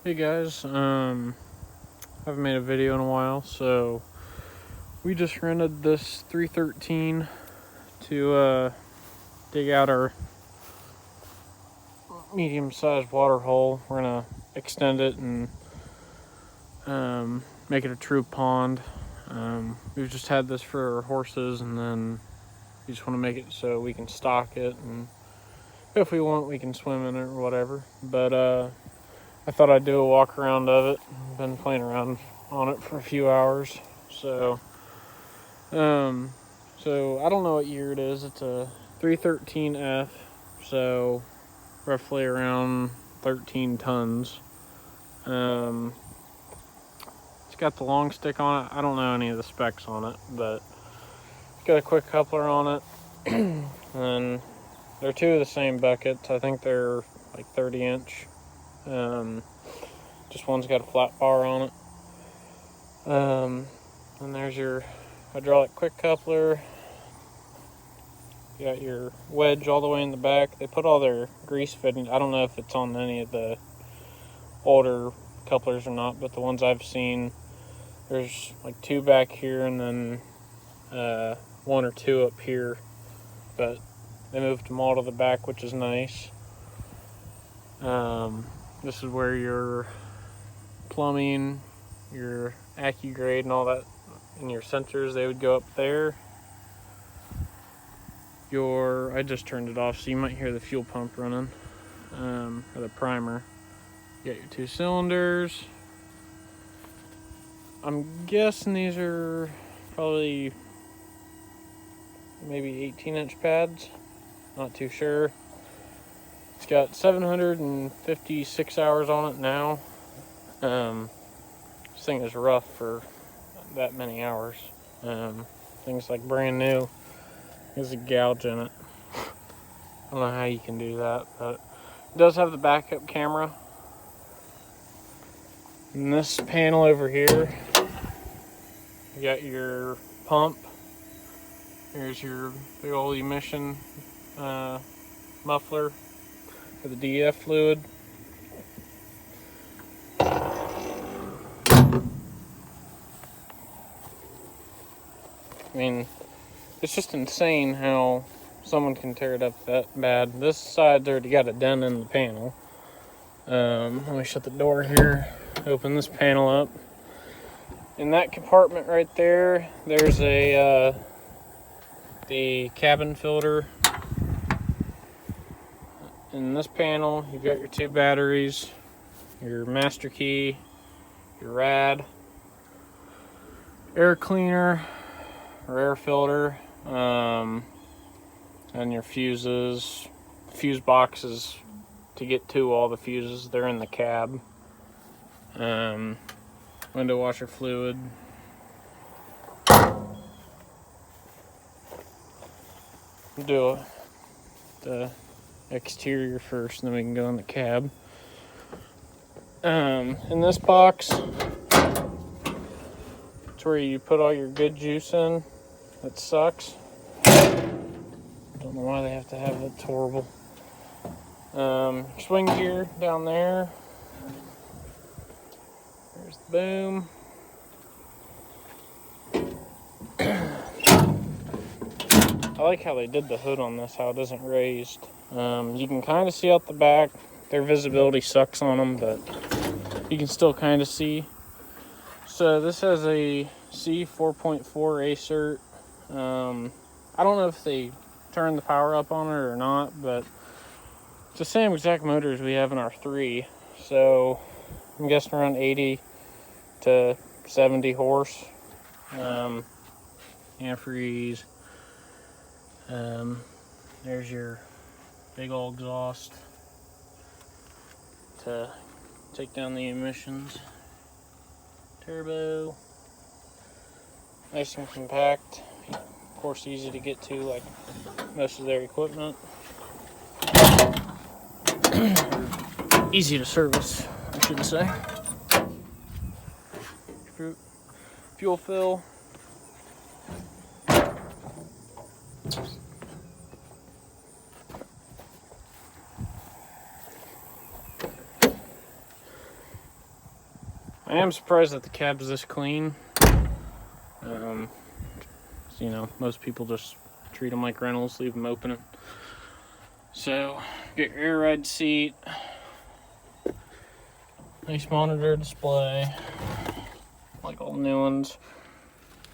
Hey guys, haven't made a video in a while, so we just rented this 313 to dig out our medium-sized water hole. We're gonna extend it and make it a true pond. We've just had this for our horses, and then we just want to make it so we can stock it, and if we want, we can swim in it or whatever. But I thought I'd do a walk around of it. I've been playing around on it for a few hours. So I don't know what year it is. It's a 313F, so roughly around 13 tons. It's got the long stick on it. I don't know any of the specs on it, but it's got a quick coupler on it. And they're two of the same buckets. I think they're like 30-inch. Just one's got a flat bar on it. And there's your hydraulic quick coupler. You got your wedge all the way in the back. They put all their grease fitting. I don't know if it's on any of the older couplers or not, but the ones I've seen, there's like two back here and then one or two up here. But they moved them all to the back, which is nice. This is where your plumbing, your AccuGrade and all that, and your sensors, they would go up there. I just turned it off, so you might hear the fuel pump running, or the primer. You got your two cylinders. I'm guessing these are probably maybe 18-inch pads. Not too sure. It's got 756 hours on it now. This thing is rough for that many hours. Thing's like brand new. There's a gouge in it. I don't know how you can do that, but it does have the backup camera. And this panel over here, you got your pump. Here's your big old emission muffler for the DF fluid. I mean, it's just insane how someone can tear it up that bad. This side's already got a dent in the panel. Let me shut the door here, open this panel up. In that compartment right there, there's the cabin filter. In this panel, you've got your two batteries, your master key, your rad, air cleaner or air filter, and your fuses, fuse boxes to get to all the fuses. They're in the cab. Window washer fluid. Do the exterior first, and then we can go in the cab. In this box, it's where you put all your good juice in. That sucks. Don't know why they have to have it. It's horrible. Swing gear down there. There's the boom. I like how they did the hood on this, how it isn't raised. You can kind of see out the back. Their visibility sucks on them, but you can still kind of see. So this has a C4.4 ACERT. I don't know if they turned the power up on it or not, but it's the same exact motor as we have in our 3. So I'm guessing around 80 to 70 horse. Antifreeze. There's your big old exhaust to take down the emissions. Turbo. Nice and compact. Of course, easy to get to, like most of their equipment. Easy to service, I should say. Fuel fill. I am surprised that the cab's this clean. You know, most people just treat them like rentals, leave them open. So, get your air ride seat. Nice monitor display, like all new ones.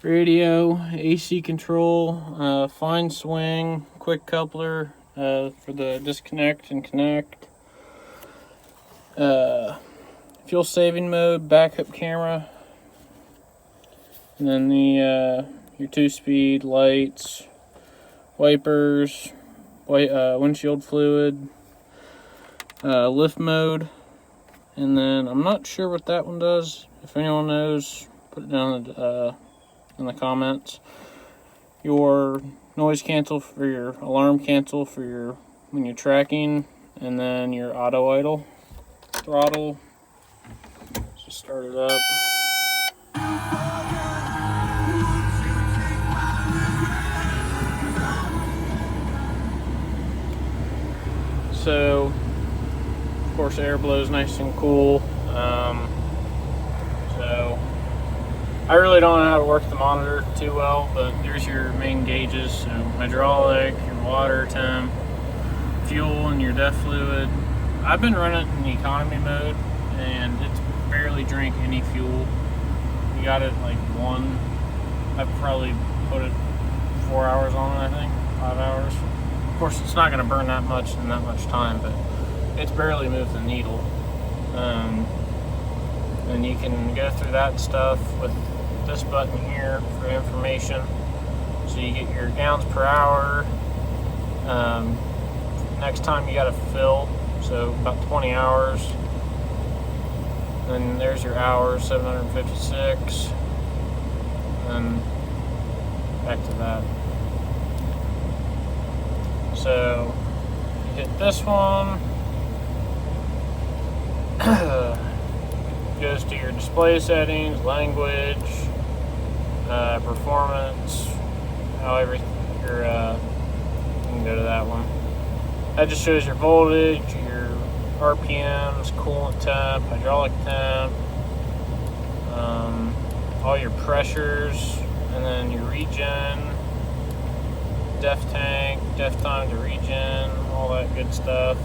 Radio, AC control, fine swing, quick coupler for the disconnect and connect. Fuel saving mode, backup camera, and then the your 2-speed lights, wipers, windshield fluid, lift mode, and then I'm not sure what that one does. If anyone knows, put it down in the comments. Your noise cancel for your alarm cancel for your when you're tracking, and then your auto idle throttle. Just start it up. So, of course, air blows nice and cool. So, I really don't know how to work the monitor too well, but there's your main gauges. So, hydraulic, your water temp, fuel, and your DEF fluid. I've been running it in economy mode, and it's barely drink any fuel. You got it like 1. I've probably put it 4 hours on it, I think, 5 hours. Of course, it's not going to burn that much in that much time, but it's barely moved the needle. And you can go through that stuff with this button here for information. So you get your gallons per hour. Next time you got to fill, so about 20 hours. Then there's your hours, 756. And back to that. So you hit this one. Goes to your display settings, language, performance, however your you can go to that one. That just shows your voltage, your RPMs, coolant temp, hydraulic temp, all your pressures, and then your regen, def tank, def time to regen, all that good stuff.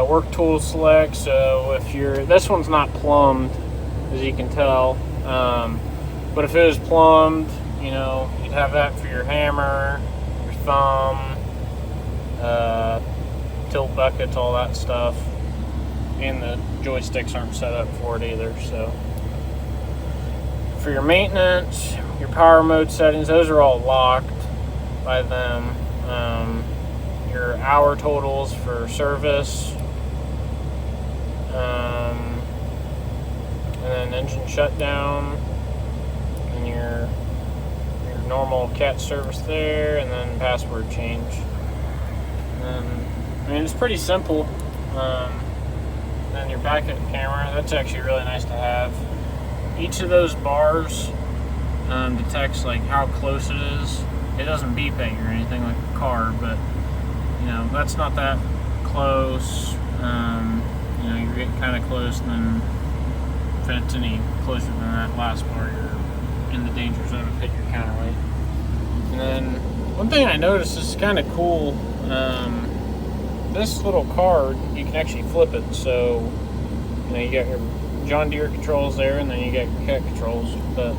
Work tools select, so if this one's not plumbed, as you can tell, but if it was plumbed, you know, you'd have that for your hammer, your thumb, tilt buckets, all that stuff, and the joysticks aren't set up for it either. So for your maintenance, your power mode settings, those are all locked by them. Your hour totals for service, and then engine shutdown, and your normal cat service there, and then password change. I mean, it's pretty simple. Then your backup camera, that's actually really nice to have. Each of those bars detects like how close it is. It doesn't beep at you or anything like a car, but you know, that's not that close. You know, you're getting kind of close, and then if it's any closer than that last bar, you're in the danger zone of hitting your counterweight. And then one thing I noticed is kind of cool. This little card, you can actually flip it. So, you know, you got your John Deere controls there, and then you got your cat controls. But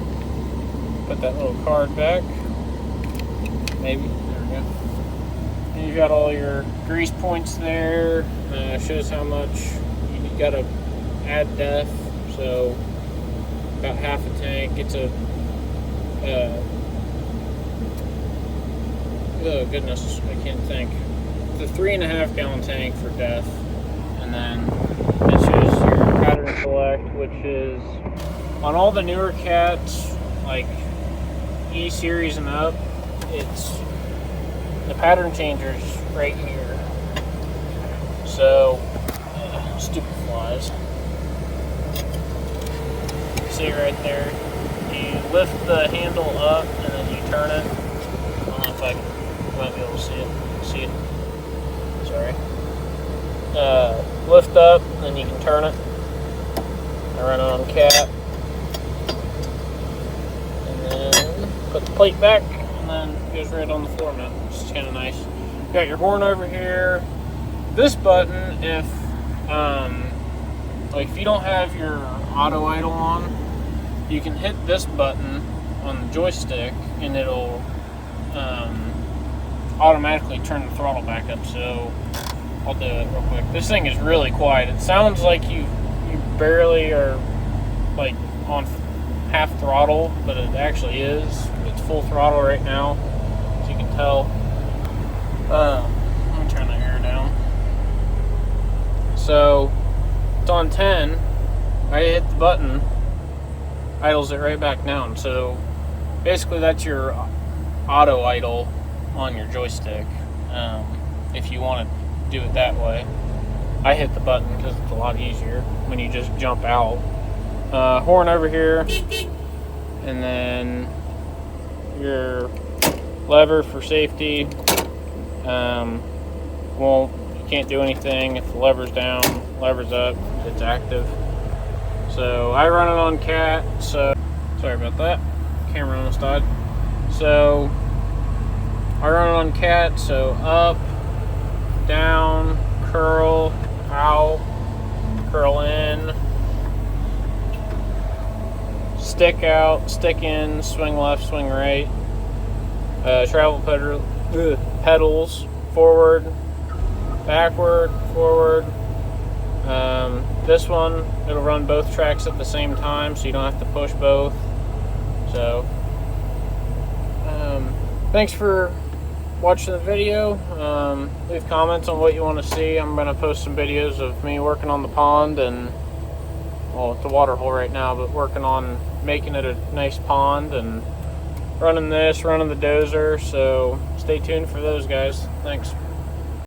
put that little card back. Maybe. There we go. And you got all your grease points there. Shows how much you got to add def. So about half a tank. It's a oh goodness, I can't think. It's a 3.5 gallon tank for def, and then it shows your pattern select, which is on all the newer cats, like E series and up. It's the pattern changer's right here. So stupid flies. See right there. You lift the handle up and then you turn it. I don't know if I might be able to see it. Sorry. lift up, and then you can turn it. I run it on cat, and then put the plate back, and then it goes right on the floor now, which is kind of nice. You got your horn over here. This button, if like if you don't have your auto idle on, you can hit this button on the joystick, and it'll automatically turn the throttle back up. So I'll do it real quick. This thing is really quiet. It sounds like you barely are like on half throttle, but it actually is. It's full throttle right now, as you can tell. Let me turn the air down. So it's on 10. I hit the button, idles it right back down. So basically that's your auto idle on your joystick. If you want to do it that way, I hit the button because it's a lot easier when you just jump out. Horn over here, and then your lever for safety. Well, you can't do anything if the lever's down. Lever's up, it's active. So I run it on cat. So sorry about that, camera almost died. So I run it on cat. So up, down, curl, out, curl in, stick out, stick in, swing left, swing right. Travel pedals, forward, backward, forward. This one, it'll run both tracks at the same time, so you don't have to push both. So thanks for watching the video. Leave comments on what you want to see. I'm going to post some videos of me working on the pond, and well, it's a water hole right now, but working on making it a nice pond and running the dozer. So stay tuned for those, guys. Thanks.